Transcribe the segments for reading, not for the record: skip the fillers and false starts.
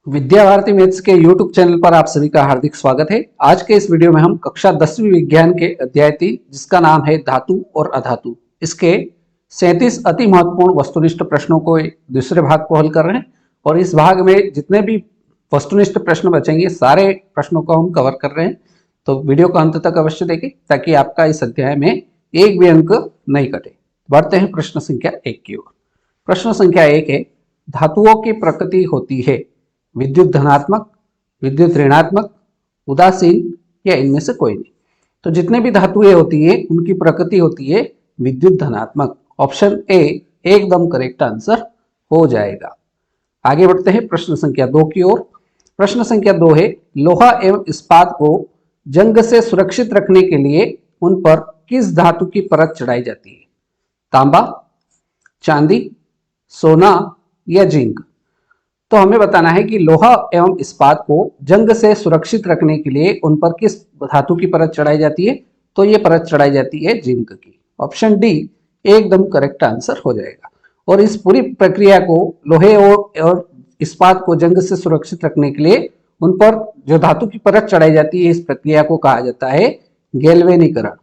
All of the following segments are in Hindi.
विद्या भारती मैथ्स के YouTube चैनल पर आप सभी का हार्दिक स्वागत है। आज के इस वीडियो में हम कक्षा 10वीं विज्ञान के अध्याय 3 जिसका नाम है धातु और अधातु, इसके 37 अति महत्वपूर्ण वस्तुनिष्ठ प्रश्नों को दूसरे भाग को हल कर रहे हैं। और इस भाग में जितने भी वस्तुनिष्ठ प्रश्न बचेंगे सारे प्रश्नों को हम कवर कर रहे हैं, तो वीडियो को अंत तक अवश्य देखें ताकि आपका इस अध्याय में एक भी अंक नहीं कटे। बढ़ते हैं प्रश्न संख्या 1 की ओर। प्रश्न संख्या 1 है, धातुओं की प्रकृति होती है विद्युत धनात्मक, विद्युत ऋणात्मक, उदासीन या इनमें से कोई नहीं। तो जितने भी धातुएं होती है उनकी प्रकृति होती है विद्युत धनात्मक। ऑप्शन ए एकदम करेक्ट आंसर हो जाएगा। आगे बढ़ते हैं प्रश्न संख्या 2 की ओर। प्रश्न संख्या 2 है, लोहा एवं इस्पात को जंग से सुरक्षित रखने के लिए उन पर किस धातु की परत चढ़ाई जाती है? तांबा, चांदी, सोना या जिंक? तो हमें बताना है कि लोहा एवं इस्पात को जंग से सुरक्षित रखने के लिए उन पर किस धातु की परत चढ़ाई जाती है? तो ये परत चढ़ाई जाती है जिंक की। ऑप्शन डी एकदम करेक्ट आंसर हो जाएगा। और इस पूरी प्रक्रिया को, लोहे और इस्पात को जंग से सुरक्षित रखने के लिए उन पर जो धातु की परत चढ़ाई जाती है, इस प्रक्रिया को कहा जाता है गैल्वेनीकरण।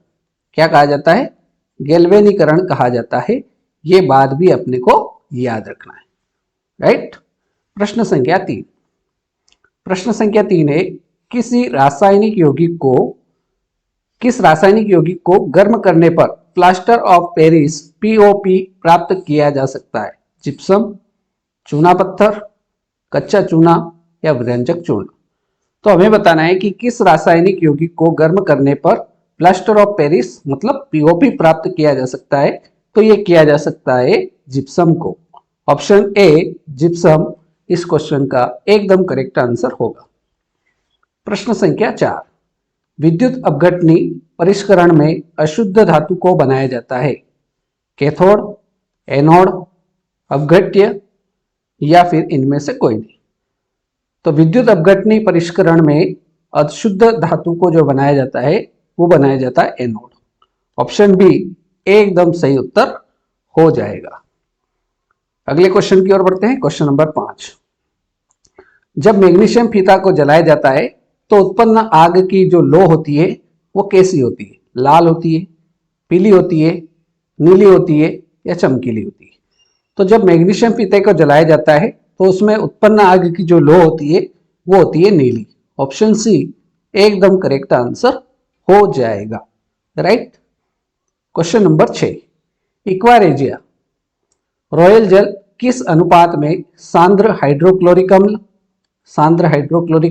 क्या कहा जाता है? गैल्वेनीकरण कहा जाता है। ये बात भी अपने को याद रखना है, राइट। प्रश्न संख्या 3। प्रश्न संख्या 3 है, किस रासायनिक यौगिक को गर्म करने पर प्लास्टर ऑफ पेरिस पीओपी प्राप्त किया जा सकता है? जिप्सम, चूना पत्थर, कच्चा चूना या व्यंजक चूर्ण? तो हमें बताना है कि किस रासायनिक यौगिक को गर्म करने पर प्लास्टर ऑफ पेरिस मतलब पीओपी प्राप्त किया जा सकता है। तो ये किया जा सकता है जिप्सम को। ऑप्शन ए जिप्सम इस क्वेश्चन का एकदम करेक्ट आंसर होगा। प्रश्न संख्या 4, विद्युत अपघटनी परिष्करण में अशुद्ध धातु को बनाया जाता है? कैथोड, एनोड, अपघट्य या फिर इनमें से कोई नहीं? तो विद्युत अपघटनी परिष्करण में अशुद्ध धातु को जो बनाया जाता है वो बनाया जाता है एनोड। ऑप्शन बी एकदम सही उत्तर हो जाएगा। अगले क्वेश्चन की ओर बढ़ते हैं। क्वेश्चन नंबर 5, जब मैग्नीशियम फीता को जलाया जाता है तो उत्पन्न आग की जो लो होती है वो कैसी होती है? लाल होती है, पीली होती है, नीली होती है या चमकीली होती है? तो जब मैग्नीशियम फीते को जलाया जाता है तो उसमें उत्पन्न आग की जो लो होती है वो होती है नीली। ऑप्शन सी एकदम करेक्ट आंसर हो जाएगा, राइट। क्वेश्चन नंबर 6, इक्वारेजिया रॉयल जल किस अनुपात में सांद्र हाइड्रोक्लोरिक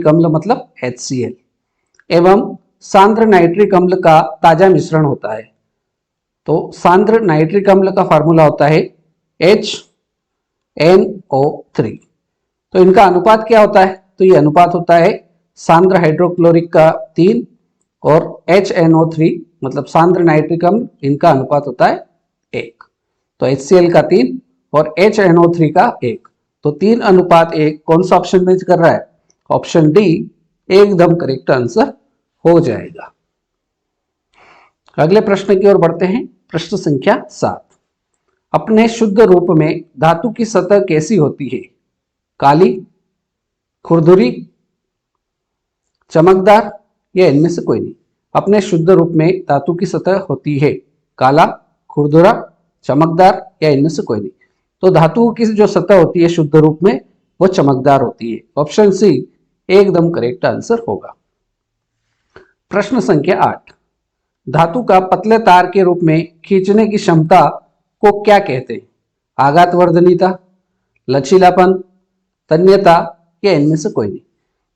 अम्ल मतलब HCl एवं सांद्र नाइट्रिक अम्ल का ताजा मिश्रण होता है? तो सांद्र नाइट्रिक अम्ल का फार्मूला होता है HNO3। तो इनका अनुपात क्या होता है? तो ये अनुपात होता है सांद्र हाइड्रोक्लोरिक का 3 और HNO3 मतलब सांद्र नाइट्रिक अम्ल, इनका अनुपात होता है 1। तो HCl का 3 और HNO3 का 1, तो 3:1 कौन सा ऑप्शन मैच कर रहा है? ऑप्शन डी एकदम करेक्ट आंसर हो जाएगा। अगले प्रश्न की ओर बढ़ते हैं। प्रश्न संख्या 7, अपने शुद्ध रूप में धातु की सतह कैसी होती है? काली, खुरदुरी, चमकदार या इनमें से कोई नहीं? अपने शुद्ध रूप में धातु की सतह होती है काला, खुरदुरा, चमकदार या इनमें से कोई नहीं? तो धातु की जो सतह होती है शुद्ध रूप में वो चमकदार होती है। ऑप्शन सी एकदम करेक्ट आंसर होगा। प्रश्न संख्या 8, धातु का पतले तार के रूप में खींचने की क्षमता को क्या कहते हैं? आघातवर्धनीयता, लचीलापन, तन्यता या इनमें से कोई नहीं?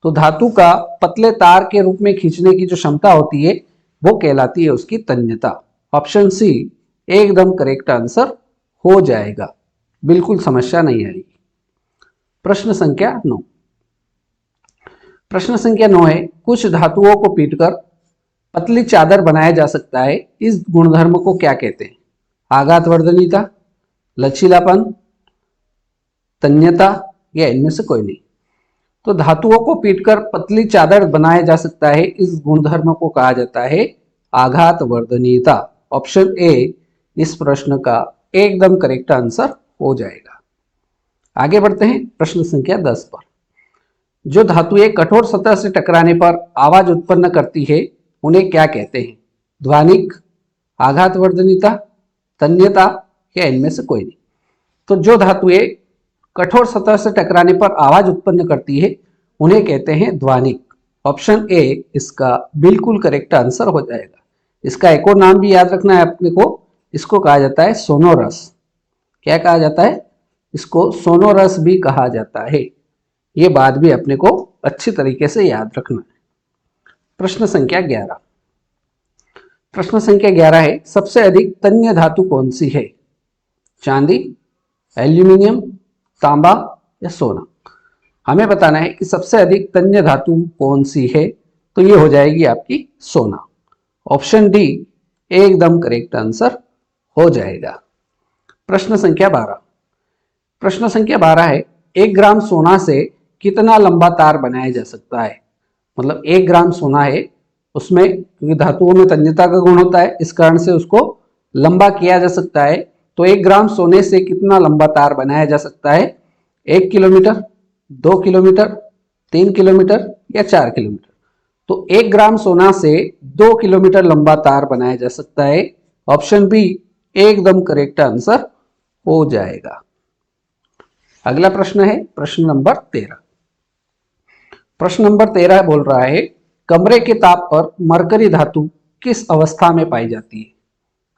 तो धातु का पतले तार के रूप में खींचने की जो क्षमता होती है वो कहलाती है उसकी तन्यता। ऑप्शन सी एकदम करेक्ट आंसर हो जाएगा, बिल्कुल समस्या नहीं आएगी। प्रश्न संख्या 9, प्रश्न संख्या 9 है, कुछ धातुओं को पीटकर पतली चादर बनाया जा सकता है, इस गुणधर्म को क्या कहते हैं? आघातवर्धनीयता, लचीलापन, तन्यता या इनमें से कोई नहीं? तो धातुओं को पीटकर पतली चादर बनाया जा सकता है, इस गुणधर्म को कहा जाता है आघातवर्धनीयता। ऑप्शन ए इस प्रश्न का एकदम करेक्ट आंसर हो जाएगा। आगे बढ़ते हैं प्रश्न संख्या 10 पर। जो धातुएं कठोर सतह से टकराने पर आवाज उत्पन्न करती है उन्हें क्या कहते हैं? ध्वनिक, आघातवर्धनीता, तन्यता या इनमें से कोई नहीं। तो जो धातुएं कठोर सतह से टकराने पर आवाज उत्पन्न करती है उन्हें कहते हैं ध्वनिक। ऑप्शन ए इसका बिल्कुल करेक्ट आंसर हो जाएगा। इसका एक और नाम भी याद रखना है अपने को, इसको कहा जाता है सोनोरस। क्या कहा जाता है? इसको सोनोरस भी कहा जाता है। ये बात भी अपने को अच्छी तरीके से याद रखना है। प्रश्न संख्या 11। प्रश्न संख्या 11 है, सबसे अधिक तन्य धातु कौन सी है? चांदी, एल्यूमिनियम, तांबा या सोना? हमें बताना है कि सबसे अधिक तन्य धातु कौन सी है, तो ये हो जाएगी आपकी सोना। ऑप्शन डी एकदम करेक्ट आंसर हो जाएगा। प्रश्न संख्या 12। प्रश्न संख्या 12 है, 1 ग्राम सोना से कितना लंबा तार बनाया जा सकता है? मतलब 1 ग्राम सोना है, उसमें क्योंकि धातुओं में तन्यता का गुण होता है, इस कारण से उसको लंबा किया जा सकता है। तो 1 ग्राम सोने से कितना लंबा तार बनाया जा सकता है? 1 किलोमीटर, 2 किलोमीटर, 3 किलोमीटर या 4 किलोमीटर? तो 1 ग्राम सोना से 2 किलोमीटर लंबा तार बनाया जा सकता है। ऑप्शन बी एकदम करेक्ट आंसर हो जाएगा। अगला प्रश्न है प्रश्न नंबर 13। प्रश्न नंबर 13 बोल रहा है, कमरे के ताप पर मरकरी धातु किस अवस्था में पाई जाती है?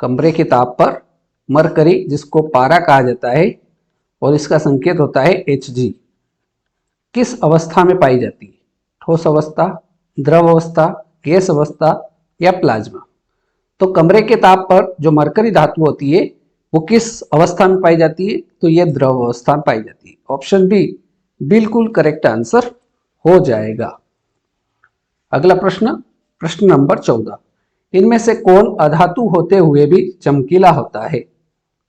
कमरे के ताप पर मरकरी, जिसको पारा कहा जाता है और इसका संकेत होता है Hg, किस अवस्था में पाई जाती है? ठोस अवस्था, द्रव अवस्था, गैस अवस्था या प्लाज्मा? तो कमरे के ताप पर जो मरकरी धातु होती है वो किस अवस्था में पाई जाती है? तो ये द्रव अवस्था में पाई जाती है। ऑप्शन बी बिल्कुल करेक्ट आंसर हो जाएगा। अगला प्रश्न, प्रश्न नंबर 14। इनमें से कौन अधातु होते हुए भी चमकीला होता है?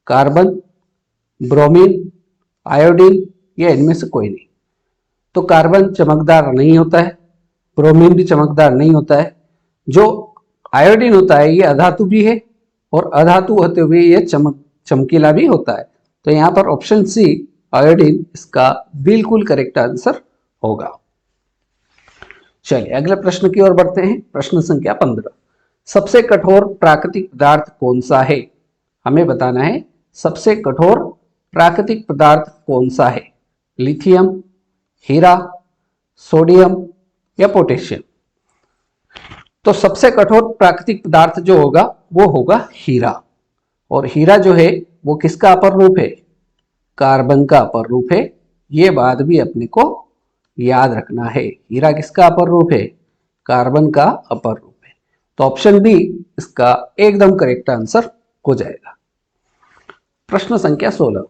कार्बन, ब्रोमीन, आयोडीन या इनमें से कोई नहीं? तो कार्बन चमकदार नहीं होता है, ब्रोमीन भी चमकदार नहीं होता है। जो आयोडीन होता है ये अधातु भी है और अधातु होते हुए ये चमकीला भी होता है। तो यहाँ पर ऑप्शन सी आयोडीन इसका बिल्कुल करेक्ट आंसर होगा। चलिए अगले प्रश्न की ओर बढ़ते हैं। प्रश्न संख्या 15। सबसे कठोर प्राकृतिक पदार्थ कौन सा है? हमें बताना है सबसे कठोर प्राकृतिक पदार्थ कौन सा है? लिथियम, हीरा, सोडियम या पोटेशियम? तो सबसे कठोर प्राकृतिक पदार्थ जो होगा वो होगा हीरा। और हीरा जो है वो किसका अपर रूप है? कार्बन का अपर रूप है। ये बात भी अपने को याद रखना है। हीरा किसका अपर रूप है? कार्बन का अपर रूप है। तो ऑप्शन बी इसका एकदम करेक्ट आंसर हो जाएगा। प्रश्न संख्या 16।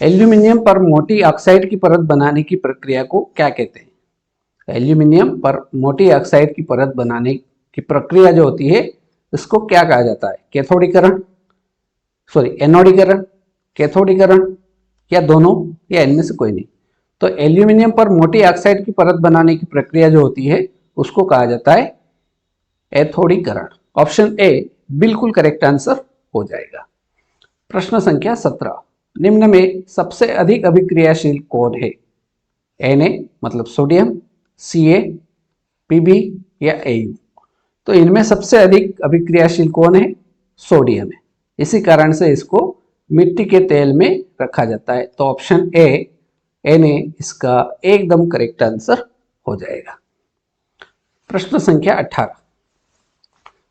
एल्यूमिनियम पर मोटी ऑक्साइड की परत बनाने की प्रक्रिया को क्या कहते हैं? एल्यूमिनियम पर मोटी ऑक्साइड की परत बनाने की प्रक्रिया जो होती है इसको क्या कहा जाता है? कैथोडीकरण, एनोडीकरण, कैथोडीकरण या दोनों या इनमें से कोई नहीं? तो एल्यूमिनियम पर मोटी ऑक्साइड की परत बनाने की प्रक्रिया जो होती है उसको कहा जाता है एथोडीकरण। ऑप्शन ए बिल्कुल करेक्ट आंसर हो जाएगा। प्रश्न संख्या 17। निम्न में सबसे अधिक अभिक्रियाशील कौन है? Na मतलब सोडियम, Ca, Pb या Au? तो इनमें सबसे अधिक अभिक्रियाशील कौन है? सोडियम है। इसी कारण से इसको मिट्टी के तेल में रखा जाता है। तो ऑप्शन ए Na इसका एकदम करेक्ट आंसर हो जाएगा। प्रश्न संख्या 18।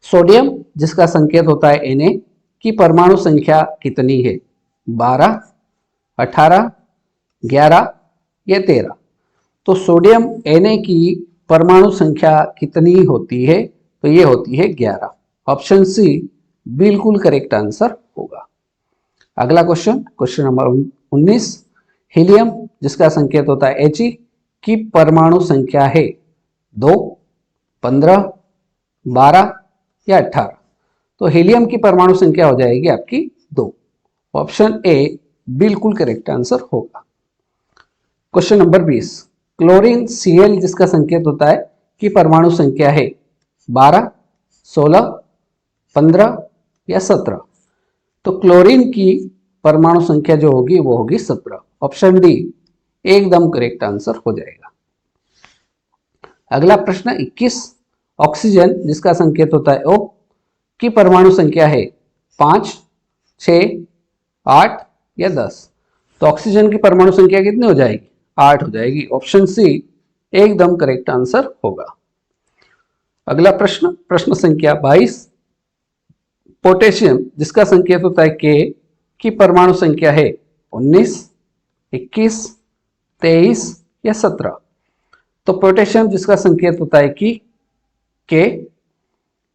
सोडियम जिसका संकेत होता है Na की परमाणु संख्या कितनी है? 12, 18, 11 या 13? तो सोडियम Na की परमाणु संख्या कितनी होती है? तो ये होती है 11। ऑप्शन सी बिल्कुल करेक्ट आंसर होगा। अगला क्वेश्चन, क्वेश्चन नंबर 19। हीलियम जिसका संकेत होता है He की परमाणु संख्या है 2, 15, 12 या 18? तो हीलियम की परमाणु संख्या हो जाएगी आपकी 2। ऑप्शन ए बिल्कुल करेक्ट आंसर होगा। Question number 20। क्लोरीन Cl जिसका संकेत होता है कि परमाणु संख्या है 12, 16, 15 या 17? तो क्लोरीन की परमाणु संख्या जो होगी वो होगी 17। ऑप्शन डी एकदम करेक्ट आंसर हो जाएगा। अगला प्रश्न 21, ऑक्सीजन जिसका संकेत होता है O की परमाणु संख्या है 5, 6, 8 या 10। तो ऑक्सीजन की परमाणु संख्या कितनी हो जाएगी? 8 हो जाएगी। ऑप्शन सी एकदम करेक्ट आंसर होगा। अगला प्रश्न, प्रश्न संख्या 22, पोटेशियम जिसका संकेत होता है K की परमाणु संख्या है 19, 21, 23 या 17। तो पोटेशियम जिसका संकेत होता है कि K,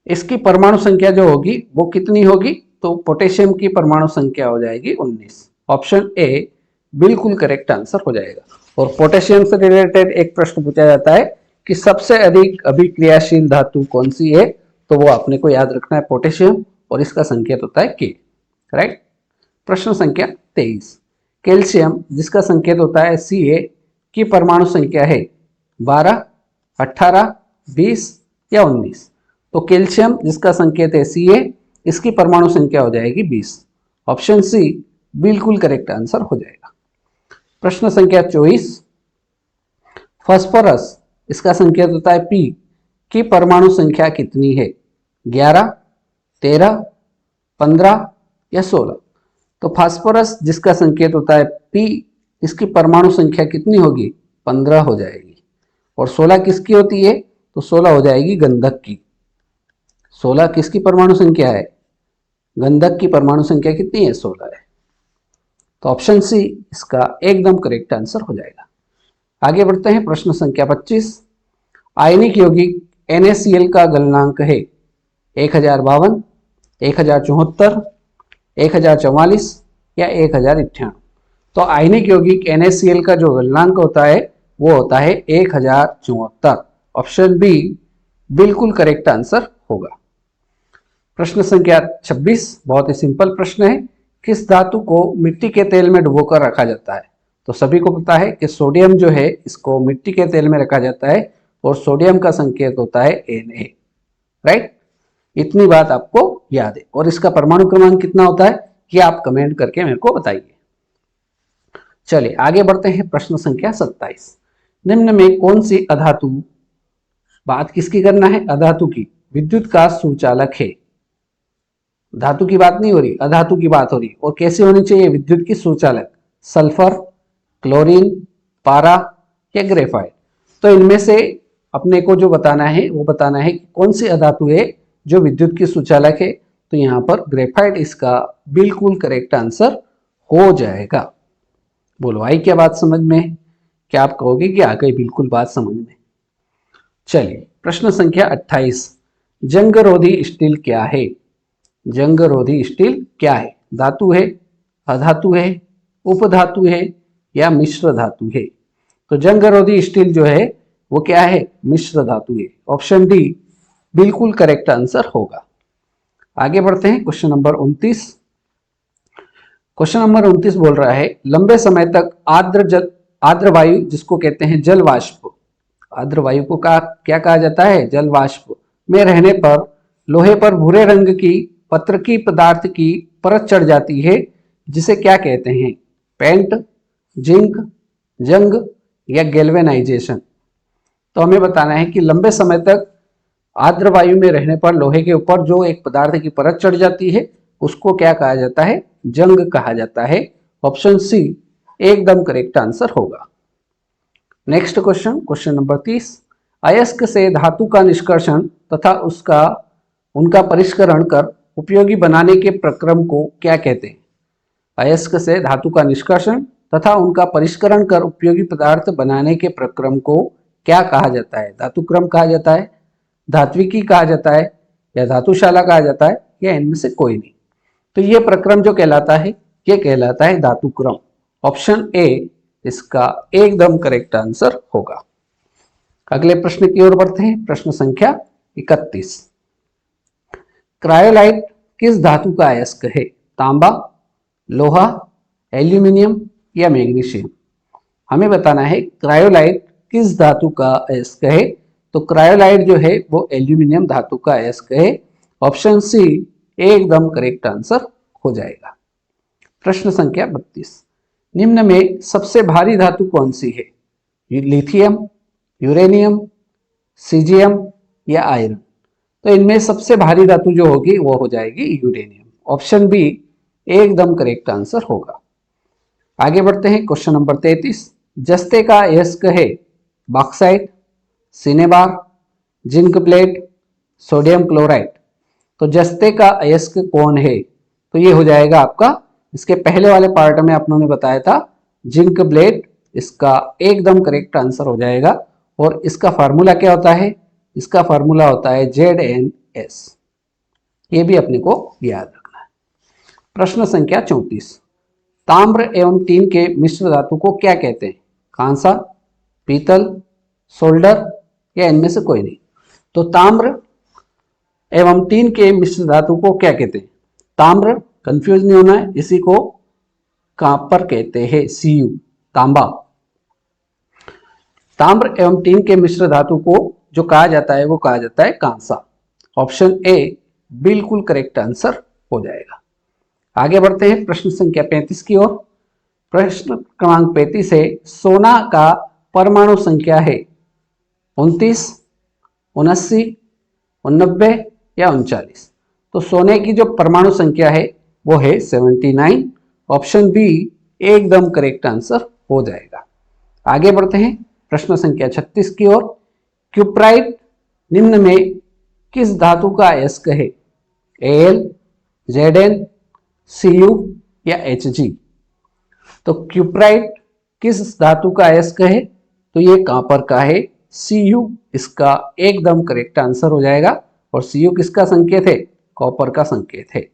इसकी परमाणु संख्या जो होगी वो कितनी होगी? तो पोटेशियम की परमाणु संख्या हो जाएगी 19। ऑप्शन ए बिल्कुल करेक्ट आंसर हो जाएगा। और पोटेशियम से रिलेटेड एक प्रश्न पूछा जाता है कि सबसे अधिक अभिक्रियाशील धातु कौन सी है? तो वो आपने को याद रखना है पोटेशियम, और इसका संकेत होता है के। राइट। प्रश्न संख्या 23, कैल्शियम जिसका संकेत होता है Ca की परमाणु संख्या है 12, 18, 20 या 19। तो कैल्शियम जिसका संकेत है Ca, इसकी परमाणु संख्या हो जाएगी 20। ऑप्शन सी बिल्कुल करेक्ट आंसर हो जाएगा। प्रश्न संख्या 24, फास्फोरस इसका संकेत होता है P की परमाणु संख्या कितनी है? 11, 13, 15 या 16। तो फास्फोरस जिसका संकेत होता है P, इसकी परमाणु संख्या कितनी होगी? 15 हो जाएगी। और 16 किसकी होती है? तो 16 हो जाएगी गंधक की। 16 किसकी परमाणु संख्या है? गंधक की परमाणु संख्या कितनी है? 16 है। तो ऑप्शन सी इसका एकदम करेक्ट आंसर हो जाएगा। आगे बढ़ते हैं, प्रश्न संख्या 25, आयनिक यौगिक NaCl का गलनांक है 1052, 1074, 1044 या 1098। तो आयनिक यौगिक NaCl का जो गलनांक होता है वो होता है 1074। ऑप्शन बी बिल्कुल करेक्ट आंसर होगा। प्रश्न संख्या 26, बहुत ही सिंपल प्रश्न है, किस धातु को मिट्टी के तेल में डुबोकर रखा जाता है? तो सभी को पता है कि सोडियम जो है इसको मिट्टी के तेल में रखा जाता है, और सोडियम का संकेत होता है Na। राइट, इतनी बात आपको याद है। और इसका परमाणु क्रमांक कितना होता है ये आप कमेंट करके मेरे को बताइए। चलिए आगे बढ़ते हैं, प्रश्न संख्या 27, निम्न में कौन सी अधातु, बात किसकी करना है? अधातु की, विद्युत का सुचालक है? धातु की बात नहीं हो रही, अधातु की बात हो रही। और कैसे होनी चाहिए विद्युत की सुचालक? सल्फर, क्लोरीन, पारा या ग्रेफाइट। तो इनमें से अपने को जो बताना है वो बताना है कि कौन सी अधातु है जो विद्युत की सुचालक है। तो यहाँ पर ग्रेफाइट इसका बिल्कुल करेक्ट आंसर हो जाएगा। बोलो आई क्या बात समझ में? क्या आप कहोगे कि आ गई बिल्कुल बात समझ में? चलिए प्रश्न संख्या 28, जंगरोधी स्टील क्या है? जंगरोधी स्टील क्या है? धातु है, अधातु है, उपधातु है या मिश्र धातु है? तो जंगरोधी स्टील जो है वो क्या है? मिश्र धातु है। ऑप्शन डी बिल्कुल करेक्ट आंसर होगा। आगे बढ़ते हैं, क्वेश्चन नंबर 29। क्वेश्चन नंबर 29 बोल रहा है, लंबे समय तक आर्द्र वायु जिसको कहते हैं जल वाष्प, आर्द्र वायु को क्या कहा जाता है? जल वाष्प में रहने पर लोहे पर भूरे रंग की पत्रकी पदार्थ की परत चढ़ जाती है, जिसे क्या कहते हैं? पेंट, जिंक, जंग या गैल्वेनाइजेशन। तो हमें बताना है कि लंबे समय तक आर्द्र वायु में रहने पर लोहे के ऊपर जो एक पदार्थ की परत चढ़ जाती है उसको क्या कहा जाता है? जंग कहा जाता है। ऑप्शन सी एकदम करेक्ट आंसर होगा। नेक्स्ट क्वेश्चन, क्वेश्चन नंबर 30, अयस्क से धातु का निष्कर्षण तथा उनका परिष्करण कर उपयोगी बनाने के प्रक्रम को क्या कहते हैं? अयस्क से धातु का निष्कर्षण तथा उनका परिष्करण कर उपयोगी पदार्थ बनाने के प्रक्रम को क्या कहा जाता है? धातु क्रम कहा जाता है, धात्विकी कहा जाता है या धातुशाला कहा जाता है, या इनमें से कोई नहीं। तो ये प्रक्रम जो कहलाता है ये कहलाता है धातु क्रम। ऑप्शन ए इसका एकदम करेक्ट आंसर होगा। अगले प्रश्न की ओर बढ़ते हैं, प्रश्न संख्या 31, क्रायोलाइट किस धातु का अयस्क है? तांबा, लोहा, एल्यूमिनियम या मैग्नीशियम? हमें बताना है क्रायोलाइट किस धातु का अयस्क है। तो क्रायोलाइट जो है वो एल्यूमिनियम धातु का अयस्क है। ऑप्शन सी एकदम करेक्ट आंसर हो जाएगा। प्रश्न संख्या 32, निम्न में सबसे भारी धातु कौन सी है? लिथियम, यूरेनियम, सीजियम या आयरन। तो इनमें सबसे भारी धातु जो होगी वो हो जाएगी यूरेनियम। ऑप्शन बी एकदम करेक्ट आंसर होगा। आगे बढ़ते हैं क्वेश्चन नंबर 33। जस्ते का अयस्क है bauxite, cinnabar, zinc plate, sodium chloride. तो जस्ते का अयस्क कौन है? तो ये हो जाएगा आपका, इसके पहले वाले पार्ट में आपने बताया था जिंक ब्लेड, इसका एकदम करेक्ट आंसर हो जाएगा। और इसका फार्मूला क्या होता है? इसका फार्मूला होता है ZnS। ये भी अपने को याद रखना है। प्रश्न संख्या 34। ताम्र एवं टीन के मिश्र धातु को क्या कहते हैं? कांसा, पीतल, सोल्डर या इनमें से कोई नहीं। तो ताम्र एवं टीन के मिश्र धातु को क्या कहते हैं? ताम्र, कंफ्यूज नहीं होना है, इसी को कॉपर कहते हैं, Cu, तांबा। ताम्र एवं टीन के मिश्र धातु को जो कहा जाता है वो कहा जाता है कांसा। ऑप्शन ए बिल्कुल करेक्ट आंसर हो जाएगा। आगे बढ़ते हैं प्रश्न संख्या 35 की ओर। प्रश्न क्रमांक 35 है, सोना का परमाणु संख्या है 29, 79, 89 या 39। तो सोने की जो परमाणु संख्या है वो है 79। ऑप्शन बी एकदम करेक्ट आंसर हो जाएगा। आगे बढ़ते हैं प्रश्न संख्या 36 की ओर। क्यूप्राइट निम्न में किस धातु का अयस्क है? Al, Zn, Cu या Hg। तो क्यूप्राइट किस धातु का अयस्क है? तो ये कॉपर का है, Cu इसका एकदम करेक्ट आंसर हो जाएगा। और Cu किसका संकेत है? कॉपर का संकेत है।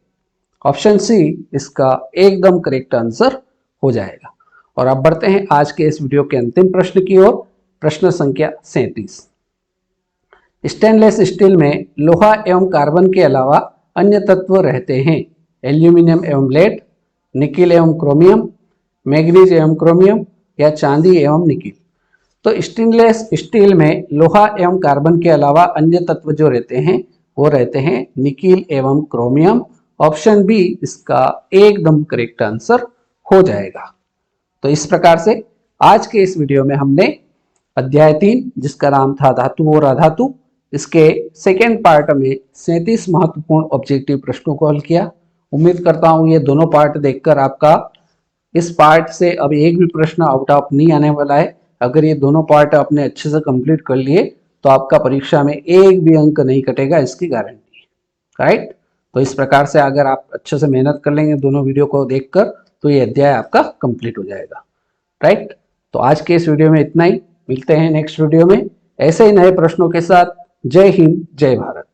ऑप्शन सी इसका एकदम करेक्ट आंसर हो जाएगा। और अब बढ़ते हैं आज के इस वीडियो के अंतिम प्रश्न की ओर। प्रश्न संख्या 37। स्टेनलेस स्टील में लोहा एवं कार्बन के अलावा अन्य तत्व रहते हैं। एल्यूमिनियम एवं लेड, निकिल एवं क्रोमियम, मैग्नीज एवं क्रोमियम या चांदी एवं निकिल। तो स्टेनलेस स्टील में लोहा एवं कार्बन के अलावा अन्य तत्व जो रहते हैं वो रहते हैं निकिल एवं क्रोमियम। ऑप्शन बी इसका एकदम करेक्ट आंसर हो जाएगा। तो इस प्रकार से आज के इस वीडियो में हमने अध्याय 3 जिसका नाम था धातु और अधातु, इसके सेकेंड पार्ट में 37 महत्वपूर्ण ऑब्जेक्टिव प्रश्नों को हल किया। उम्मीद करता हूं ये दोनों पार्ट देखकर आपका इस पार्ट से अब एक भी प्रश्न आउट ऑफ नहीं आने वाला है। अगर ये दोनों पार्ट आपने अच्छे से कंप्लीट कर लिए तो आपका परीक्षा में एक भी अंक नहीं कटेगा, इसकी गारंटी है। राइट? तो इस प्रकार से अगर आप अच्छे से मेहनत कर लेंगे दोनों वीडियो को देखकर तो ये अध्याय आपका कंप्लीट हो जाएगा। राइट? तो आज के इस वीडियो में इतना ही। मिलते हैं नेक्स्ट वीडियो में ऐसे ही नए प्रश्नों के साथ। जय हिंद, जय भारत।